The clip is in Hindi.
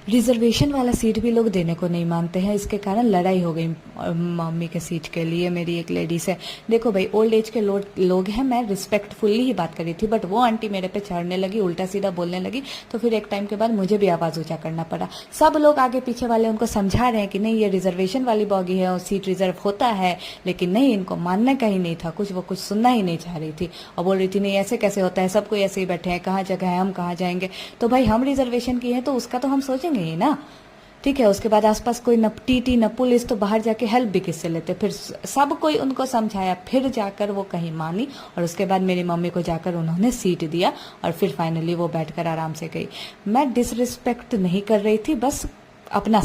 रिजर्वेशन वाला सीट भी लोग देने को नहीं मानते हैं। इसके कारण लड़ाई हो गई मम्मी के सीट के लिए मेरी एक लेडी से। देखो भाई, ओल्ड एज के लोग हैं, मैं रिस्पेक्टफुल्ली ही बात कर रही थी, बट वो आंटी मेरे पे चढ़ने लगी, उल्टा सीधा बोलने लगी। तो फिर एक टाइम के बाद मुझे भी आवाज़ ऊंचा करना पड़ा। सब लोग आगे पीछे वाले उनको समझा रहे हैं कि नहीं, ये रिजर्वेशन वाली बॉगी है और सीट रिजर्व होता है, लेकिन नहीं, इनको मानने का ही नहीं था कुछ। वो कुछ सुनना ही नहीं चाह रही थी और बोल रही थी नहीं, ऐसे कैसे होता है, सब कोई ऐसे ही बैठे हैं, कहाँ जगह है, हम कहाँ जाएंगे। तो भाई, हम रिजर्वेशन किए हैं तो उसका तो हम सोचेंगे ही ना। ठीक है, उसके बाद आसपास कोई न टीटी न पुलिस, तो बाहर जाके हेल्प भी किससे लेते। फिर सब कोई उनको समझाया, फिर जाकर वो कहीं मानी और उसके बाद मेरी मम्मी को जाकर उन्होंने सीट दिया और फिर फाइनली वो बैठकर आराम से गई। मैं डिसरिस्पेक्ट नहीं कर रही थी, बस अपना